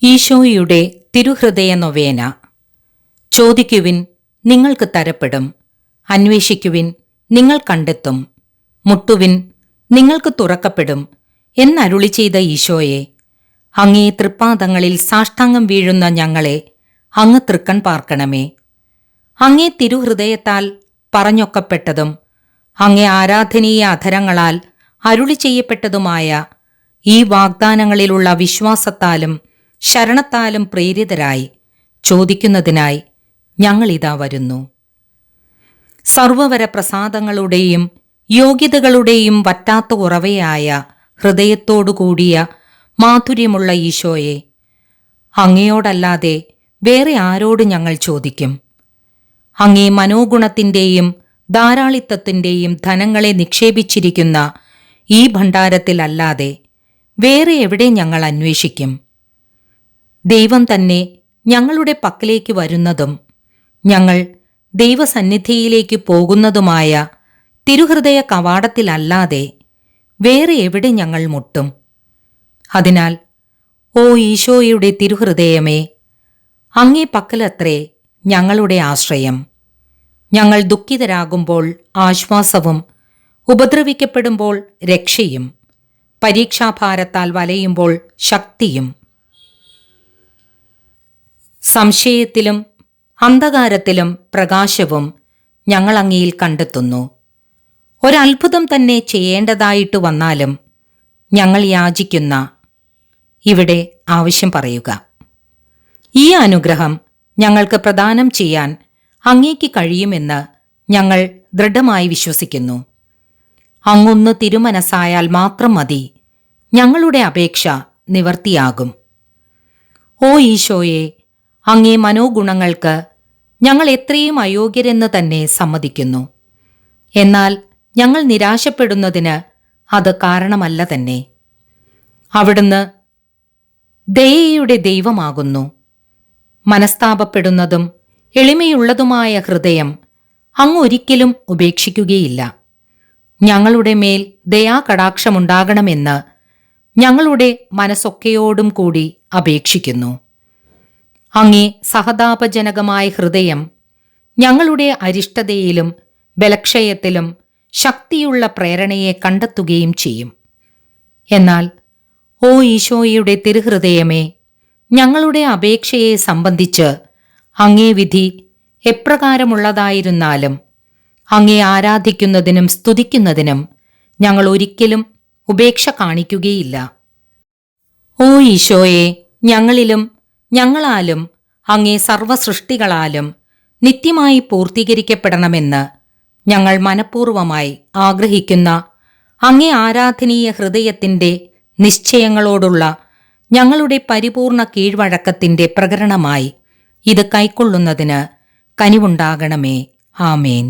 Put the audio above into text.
ഈശോയുടെ തിരുഹൃദയ നൊവേന. ചോദിക്കുവിൻ, നിങ്ങൾക്ക് തരപ്പെടും. അന്വേഷിക്കുവിൻ, നിങ്ങൾ കണ്ടെത്തും. മുട്ടുവിൻ, നിങ്ങൾക്ക് തുറക്കപ്പെടും എന്നരുളി ചെയ്ത ഈശോയെ, അങ്ങേ തൃപ്പാദങ്ങളിൽ സാഷ്ടാംഗം വീഴുന്ന ഞങ്ങളെ അങ്ങ് തൃക്കൺ പാർക്കണമേ. അങ്ങേ തിരുഹൃദയത്താൽ പറഞ്ഞൊക്കപ്പെട്ടതും അങ്ങേ ആരാധനീയ അധരങ്ങളാൽ അരുളി ചെയ്യപ്പെട്ടതുമായ ഈ വാഗ്ദാനങ്ങളിലുള്ള വിശ്വാസത്താലും ശരണത്താലും പ്രേരിതരായി ചോദിക്കുന്നതിനായി ഞങ്ങളിതാ വരുന്നു. സർവവര പ്രസാദങ്ങളുടെയും യോഗ്യതകളുടെയും വറ്റാത്ത ഉറവയായ ഹൃദയത്തോടുകൂടിയ മാധുര്യമുള്ള ഈശോയെ, അങ്ങയോടല്ലാതെ വേറെ ആരോട് ഞങ്ങൾ ചോദിക്കും? അങ്ങേ മനോഗുണത്തിൻ്റെയും ധാരാളിത്തത്തിൻ്റെയും ധനങ്ങളെ നിക്ഷേപിച്ചിരിക്കുന്ന ഈ ഭണ്ഡാരത്തിലല്ലാതെ വേറെ എവിടെ ഞങ്ങൾ അന്വേഷിക്കും? ദൈവം തന്നെ ഞങ്ങളുടെ പക്കലേക്ക് വരുന്നതും ഞങ്ങൾ ദൈവസന്നിധിയിലേക്ക് പോകുന്നതുമായ തിരുഹൃദയ കവാടത്തിലല്ലാതെ വേറെ എവിടെ ഞങ്ങൾ മുട്ടും? അതിനാൽ ഓ ഈശോയുടെ തിരുഹൃദയമേ, അങ്ങേ പക്കലത്രേ ഞങ്ങളുടെ ആശ്രയം. ഞങ്ങൾ ദുഃഖിതരാകുമ്പോൾ ആശ്വാസവും, ഉപദ്രവിക്കപ്പെടുമ്പോൾ രക്ഷയും, പരീക്ഷാഭാരത്താൽ വലയുമ്പോൾ ശക്തിയും, സംശയത്തിലും അന്ധകാരത്തിലും പ്രകാശവും ഞങ്ങൾ അങ്ങയിൽ കണ്ടെത്തുന്നു. ഒരത്ഭുതം തന്നെ ചെയ്യേണ്ടതായിട്ട് വന്നാലും ഞങ്ങൾ യാചിക്കുന്ന ഇവിടെ ആവശ്യം പറയുക. ഈ അനുഗ്രഹം ഞങ്ങൾക്ക് പ്രദാനം ചെയ്യാൻ അങ്ങേക്ക് കഴിയുമെന്ന് ഞങ്ങൾ ദൃഢമായി വിശ്വസിക്കുന്നു. അങ്ങൊന്ന് തിരുമനസ്സായാൽ മാത്രം മതി ഞങ്ങളുടെ അപേക്ഷ നിവർത്തിയാകും. ഓ ഈശോയെ, അങ്ങേ മനോഗുണങ്ങൾക്ക് ഞങ്ങൾ എത്രയും അയോഗ്യരെന്ന് തന്നെ സമ്മതിക്കുന്നു. എന്നാൽ ഞങ്ങൾ നിരാശപ്പെടുന്നതിന് അത് കാരണമല്ല തന്നെ. അവിടുന്ന് ദയയുടെ ദൈവമാകുന്നു. മനസ്താപപ്പെടുന്നതും എളിമയുള്ളതുമായ ഹൃദയം അങ്ങ് ഒരിക്കലും ഉപേക്ഷിക്കുകയില്ല. ഞങ്ങളുടെ മേൽ ദയാകടാക്ഷമുണ്ടാകണമെന്ന് ഞങ്ങളുടെ മനസ്സൊക്കെയോടും കൂടി അപേക്ഷിക്കുന്നു. അങ്ങേ സഹതാപജനകമായ ഹൃദയം ഞങ്ങളുടെ അരിഷ്ടതയിലും ബലക്ഷയത്തിലും ശക്തിയുള്ള പ്രേരണയെ കണ്ടെത്തുകയും ചെയ്യും. എന്നാൽ ഓ ഈശോയുടെ തിരുഹൃദയമേ, ഞങ്ങളുടെ അപേക്ഷയെ സംബന്ധിച്ച് അങ്ങേ വിധി എപ്രകാരമുള്ളതായിരുന്നാലും അങ്ങേ ആരാധിക്കുന്നതിനും സ്തുതിക്കുന്നതിനും ഞങ്ങൾ ഒരിക്കലും ഉപേക്ഷ കാണിക്കുകയില്ല. ഓ ഈശോയെ, ഞങ്ങളിലും ഞങ്ങളാലും അങ്ങേ സർവസൃഷ്ടികളാലും നിത്യമായി പൂർത്തീകരിക്കപ്പെടണമെന്ന് ഞങ്ങൾ മനഃപൂർവമായി ആഗ്രഹിക്കുന്ന അങ്ങേ ആരാധനീയ ഹൃദയത്തിൻ്റെ നിശ്ചയങ്ങളോടുള്ള ഞങ്ങളുടെ പരിപൂർണ കീഴ്വഴക്കത്തിൻ്റെ പ്രകരണമായി ഇത് കൈക്കൊള്ളുന്നതിന് കനിവുണ്ടാകണമേ. ആമേൻ.